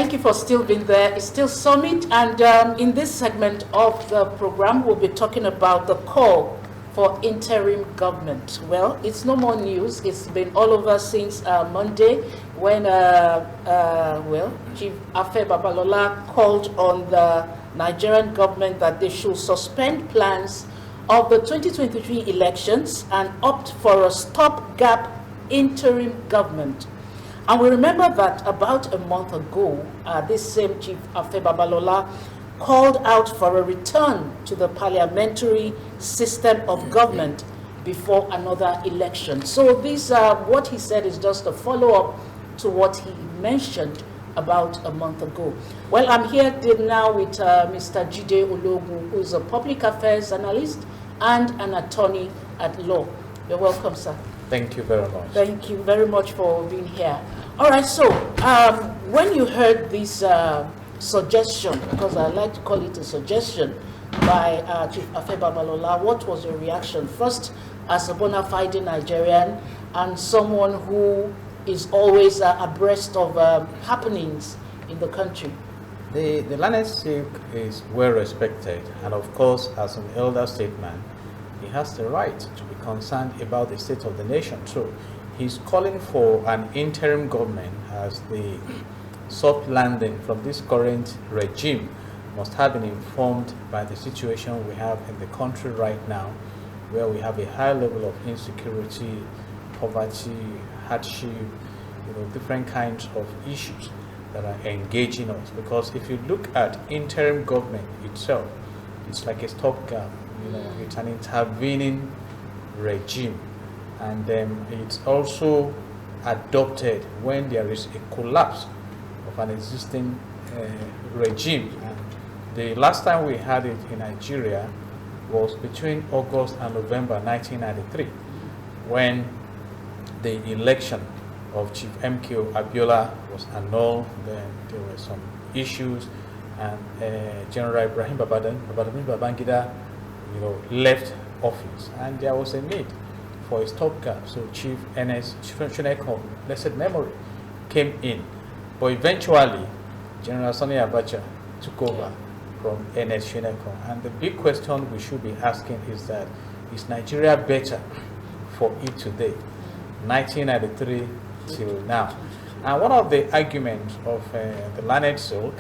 Thank you for still being there. It's still Summit, and in this segment of the program, we'll be talking about the call for interim government. Well, it's no more news. It's been all over since Monday when, Chief Afe Babalola called on the Nigerian government that they should suspend plans of the 2023 elections and opt for a stopgap interim government. And we remember that about a month ago, this same Chief Afe Babalola called out for a return to the parliamentary system of government before another election. So this, what he said is just a follow-up to what he mentioned about a month ago. Well, I'm here now with Mr. Jide Ologun, who is a public affairs analyst and an attorney at law. You're welcome, sir. Thank you very much. Thank you very much for being here. All right, so when you heard this suggestion, because I like to call it a suggestion, by Chief Afe Babalola, what was your reaction? First, as a bona fide Nigerian and someone who is always abreast of happenings in the country. The learned Sikh is well respected, and of course, as an elder statesman, he has the right to be concerned about the state of the nation too. He's calling for an interim government as the soft landing from this current regime must have been informed by the situation we have in the country right now, where we have a high level of insecurity, poverty, hardship, different kinds of issues that are engaging us. Because if you look at interim government itself, it's like a stopgap. It's an intervening regime, and it's also adopted when there is a collapse of an existing regime. And the last time we had it in Nigeria was between August and November 1993, when the election of Chief MK Abiola was annulled. Then there were some issues, and General Ibrahim Babangida left office, and there was a need for a stopgap. So Chief Shuneko, blessed memory, came in, but eventually General Sani Abacha took over from NS Shuneko. And the big question we should be asking is that, is Nigeria better for it today, 1993 till now? And one of the arguments of the learned Silk,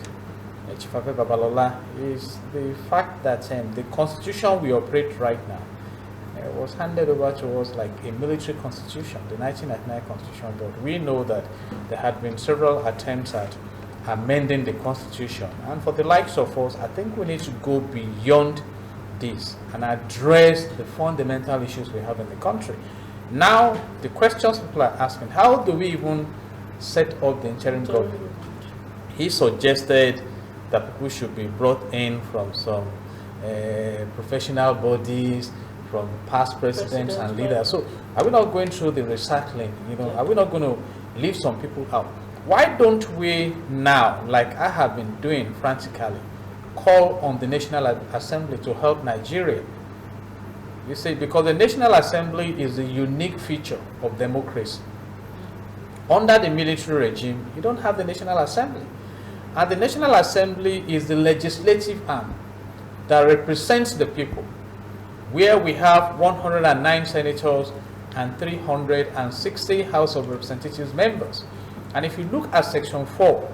Chief Afe Babalola, is the fact that the constitution we operate right now was handed over to us like a military constitution, the 1999 constitution. But we know that there had been several attempts at amending the constitution. And for the likes of us, I think we need to go beyond this and address the fundamental issues we have in the country. Now, the questions people are asking, how do we even set up the interim government? He suggested that people should be brought in from some professional bodies, from past presidents and leaders. So are we not going through the recycling? Are we not going to leave some people out? Why don't we now, like I have been doing frantically, call on the National Assembly to help Nigeria? You see, because the National Assembly is a unique feature of democracy. Under the military regime, you don't have the National Assembly. And the National Assembly is the legislative arm that represents the people, where we have 109 senators and 360 House of Representatives members. And if you look at Section 4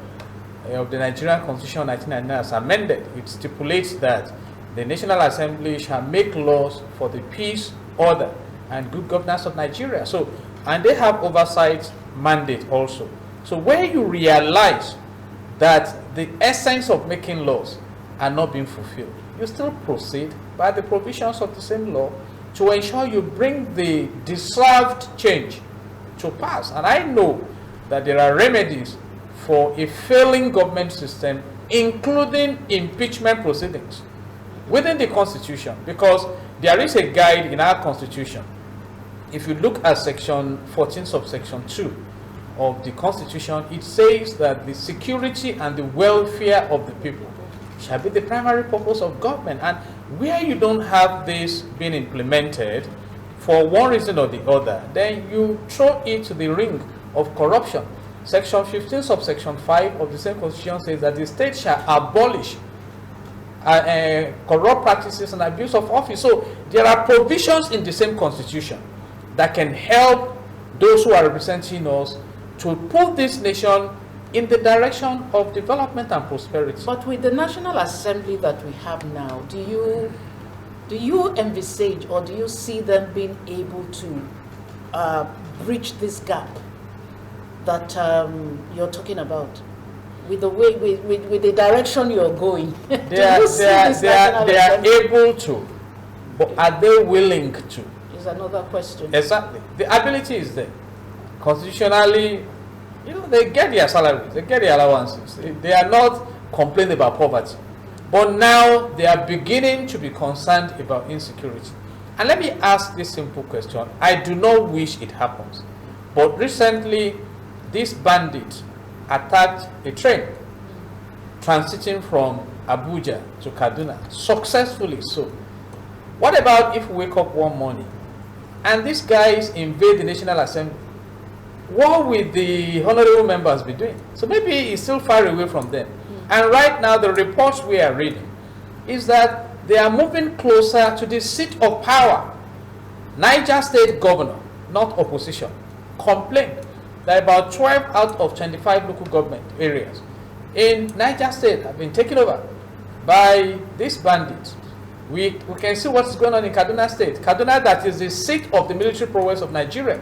of the Nigerian Constitution 1999 as amended, it stipulates that the National Assembly shall make laws for the peace, order, and good governance of Nigeria. So, and they have oversight mandate also. So where you realize that the essence of making laws are not being fulfilled, you still proceed by the provisions of the same law to ensure you bring the deserved change to pass. And I know that there are remedies for a failing government system, including impeachment proceedings within the Constitution, because there is a guide in our Constitution. If you look at Section 14 subsection 2 of the Constitution, it says that the security and the welfare of the people shall be the primary purpose of government. And where you don't have this being implemented for one reason or the other, then you throw it to the ring of corruption. Section 15, subsection 5 of the same constitution says that the state shall abolish corrupt practices and abuse of office. So there are provisions in the same constitution that can help those who are representing us to put this nation in the direction of development and prosperity. But with the National Assembly that we have now, do you envisage or do you see them being able to bridge this gap that you're talking about? With the way, with the direction you're going, they are able to, but are they willing to? Is another question. Exactly, the ability is there. Constitutionally, you know, they get their salaries, they get their allowances. They are not complaining about poverty, but now they are beginning to be concerned about insecurity. And let me ask this simple question. I do not wish it happens, but recently, this bandit attacked a train transiting from Abuja to Kaduna, successfully so. What about if we wake up one morning and these guys invade the National Assembly? What will the honorable members be doing? So maybe it's still far away from them. And right now, the reports we are reading is that they are moving closer to the seat of power. Niger State governor, not opposition, complained that about 12 out of 25 local government areas in Niger State have been taken over by these bandits. We can see what's going on in Kaduna State. Kaduna, that is the seat of the military prowess of Nigeria.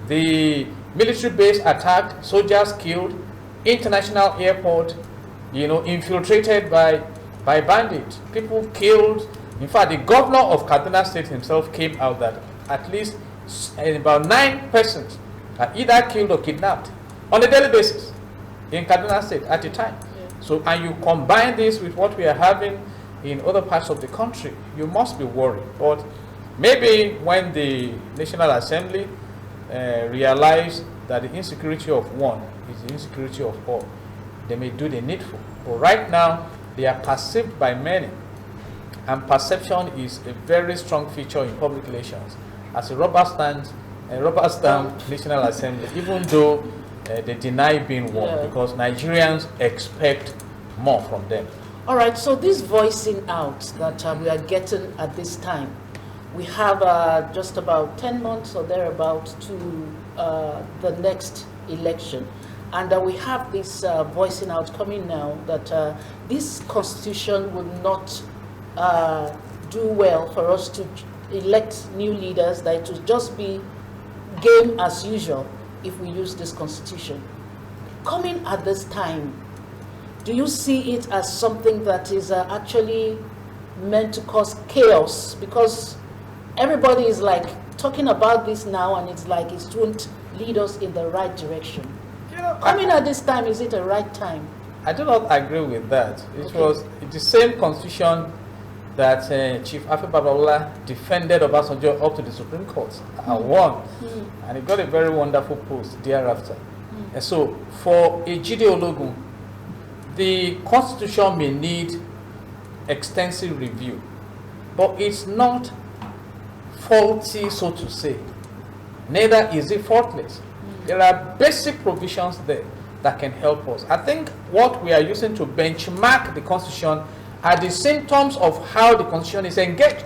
The military base attacked, soldiers killed, international airport, you know, infiltrated by bandits, people killed. In fact, the governor of Kaduna State himself came out that at least about 9 persons are either killed or kidnapped on a daily basis in Kaduna State at a time. Yeah. So, and you combine this with what we are having in other parts of the country, you must be worried. But maybe when the National Assembly realize that the insecurity of one is the insecurity of all, they may do the needful. But right now, they are perceived by many, and perception is a very strong feature in public relations. As a rubber stamp National Assembly, even though they deny being one, because Nigerians expect more from them. All right, so this voicing out that we are getting at this time, we have just about 10 months or thereabout to the next election. And we have this voicing out coming now that this constitution will not do well for us to elect new leaders, that it will just be game as usual if we use this constitution. Coming at this time, do you see it as something that is actually meant to cause chaos? Because everybody is like talking about this now, and it's like it won't lead us in the right direction. You know, coming at this time, is it the right time? I do not agree with that. It was the same constitution that Chief Afe Babalola defended Obasanjo up to the Supreme Court and won. And he got a very wonderful post thereafter. And so for a Jide Ologun, the constitution may need extensive review, but it's not faulty, so to say. Neither is it faultless. There are basic provisions there that can help us. I think what we are using to benchmark the constitution are the symptoms of how the constitution is engaged.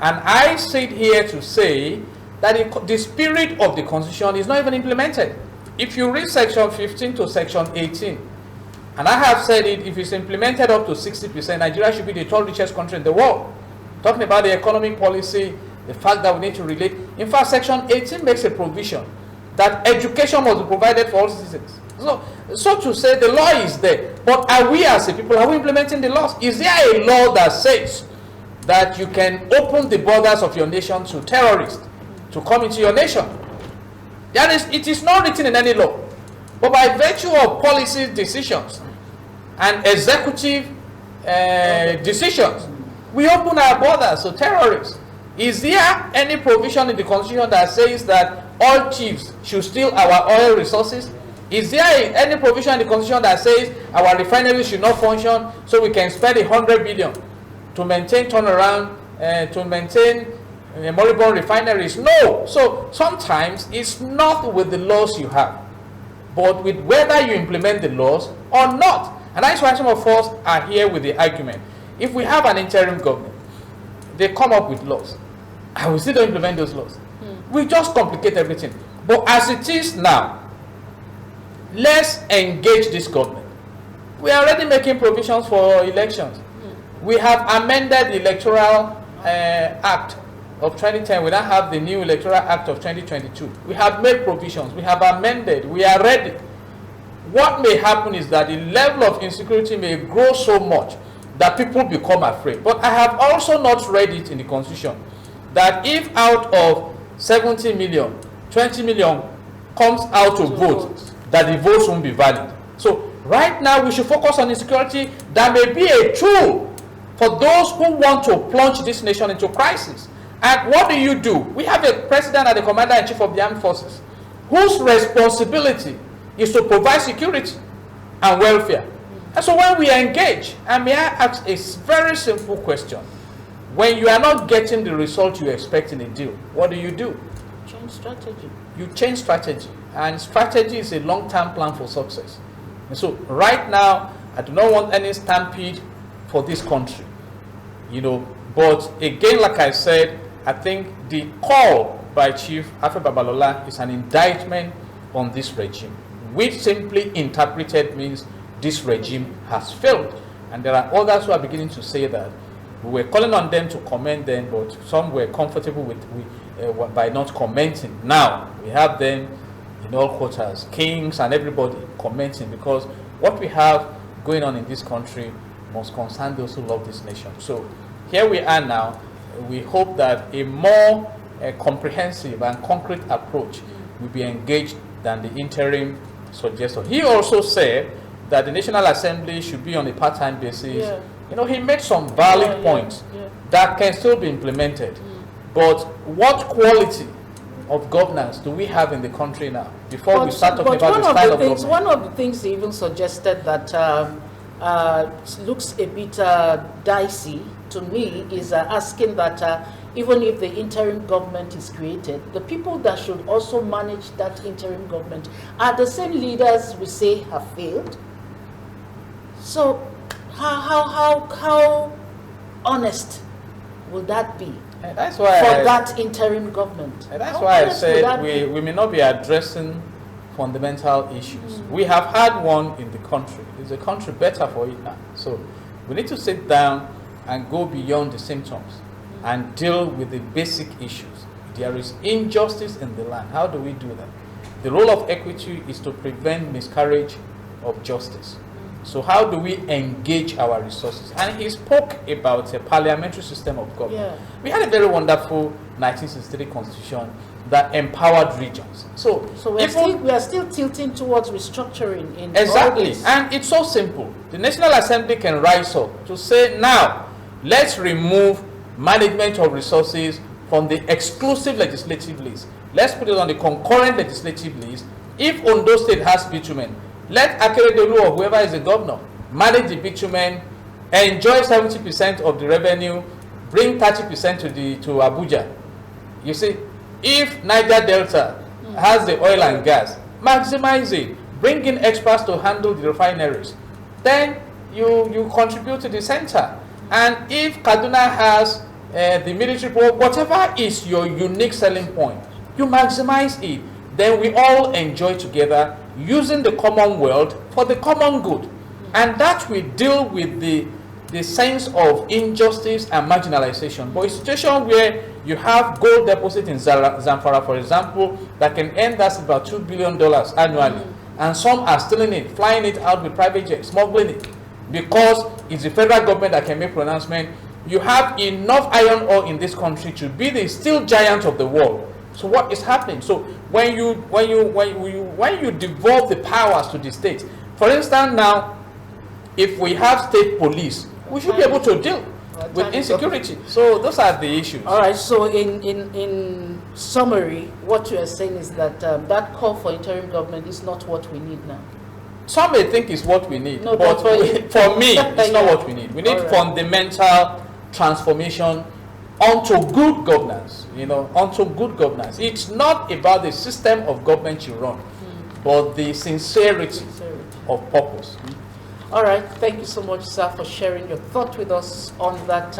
And I sit here to say that the spirit of the constitution is not even implemented. If you read section 15 to section 18, and I have said it, if it's implemented up to 60%, Nigeria should be the third richest country in the world. Talking about the economic policy, the fact that we need to relate. In fact, section 18 makes a provision that education must be provided for all citizens. So to say, the law is there, but are we as a people, are we implementing the laws? Is there a law that says that you can open the borders of your nation to terrorists to come into your nation? It is not written in any law, but by virtue of policy decisions and executive decisions, we open our borders to terrorists. Is there any provision in the constitution that says that all chiefs should steal our oil resources? Is there any provision in the constitution that says our refineries should not function so we can spend 100 billion to maintain turnaround, to maintain moribund refineries? No. So sometimes it's not with the laws you have. but with whether you implement the laws or not. And that's why some of us are here with the argument. If we have an interim government, they come up with laws, and we still don't implement those laws. We just complicate everything. But as it is now, let's engage this government. We are already making provisions for elections. We have amended the Electoral Act of 2010. We now have the new Electoral Act of 2022. We have made provisions. We have amended. We are ready. What may happen is that the level of insecurity may grow so much that people become afraid. But I have also not read it in the Constitution that if out of 70 million, 20 million comes out to vote, that the votes won't be valid. So right now we should focus on insecurity. That may be a tool for those who want to plunge this nation into crisis. And what do? We have a president and the commander-in-chief of the armed forces whose responsibility is to provide security and welfare. And so when we engage, and may I ask a very simple question, when you are not getting the result you expect in a deal, what do? Change strategy. You change strategy, and strategy is a long-term plan for success. And so right now, I do not want any stampede for this country, but again, like I said, I think the call by Chief Afe Babalola is an indictment on this regime, which simply interpreted means this regime has failed. And there are others who are beginning to say that. We were calling on them to commend them, but some were comfortable by not commenting. Now we have them in all quarters, kings and everybody commenting, because what we have going on in this country must concern those who love this nation. So here we are now. We hope that a more comprehensive and concrete approach will be engaged than the interim suggestion. He also said that the National Assembly should be on a part-time basis. Yeah. He made some valid points that can still be implemented. But what quality of governance do we have in the country now? Before we start talking about the style of government. One of the things he even suggested that looks a bit dicey to me is asking that even if the interim government is created, the people that should also manage that interim government are the same leaders we say have failed. So how honest will that be? And that's why that interim government? And that's why I said we may not be addressing fundamental issues. We have had one in the country. Is the country better for it now? So we need to sit down and go beyond the symptoms and deal with the basic issues. There is injustice in the land. How do we do that? The role of equity is to prevent miscarriage of justice. So how do we engage our resources? And he spoke about a parliamentary system of government. Yeah. We had a very wonderful 1963 constitution that empowered regions. So we are still tilting towards restructuring in exactly, all this. and it's so simple. The National Assembly can rise up to say, now let's remove management of resources from the exclusive legislative list. Let's put it on the concurrent legislative list. If Ondo State has bitumen, let Akeredolu or whoever is the governor manage the bitumen, enjoy 70% of the revenue, bring 30% to Abuja. You see, if Niger Delta has the oil and gas, maximize it, bring in experts to handle the refineries, then you contribute to the center. And if Kaduna has the military power, whatever is your unique selling point, you maximize it. Then we all enjoy together using the Commonwealth for the common good. And that will deal with the sense of injustice and marginalization. But a situation where you have gold deposit in Zamfara, for example, that can earn us about $2 billion annually, and some are stealing it, flying it out with private jets, smuggling it, because it's the federal government that can make pronouncement. You have enough iron ore in this country to be the steel giant of the world. So what is happening? So when you devolve the powers to the state, for instance, now if we have state police, we should be able to deal with insecurity. So those are the issues. All right. So in summary, what you are saying is that that call for interim government is not what we need now. Some may think it's what we need, no, but for me, it's not what we need. We need fundamental transformation onto good governance. Onto good governance. It's not about the system of government you run, but the sincerity of purpose. All right. Thank you so much, sir, for sharing your thought with us on that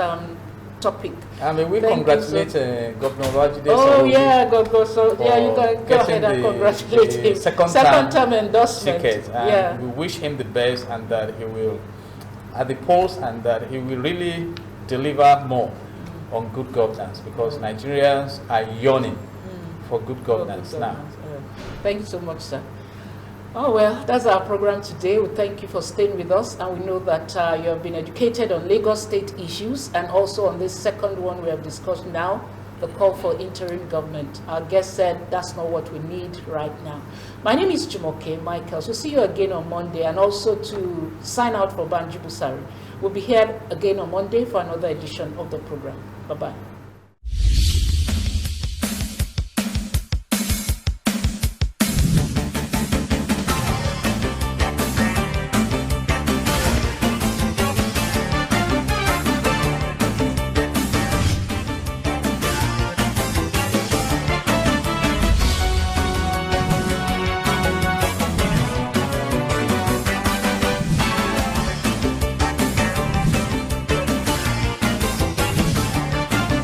topic. I mean, we Thank congratulate Governor Rajide. Oh, yeah, so yeah, you can go ahead and congratulate him. Second term endorsement. Ticket, and yeah. we wish him the best, and that he will at the polls, and that he will really deliver more on good governance, because Nigerians are yearning for good governance now. Thank you so much, sir. Oh, well, that's our program today. We thank you for staying with us, and we know that you have been educated on Lagos State issues, and also on this second one we have discussed now, the call for interim government. Our guest said that's not what we need right now. My name is Jumoke Michaels. We'll see you again on Monday, and also to sign out for Banji Busari. We'll be here again on Monday for another edition of the program. Bye-bye.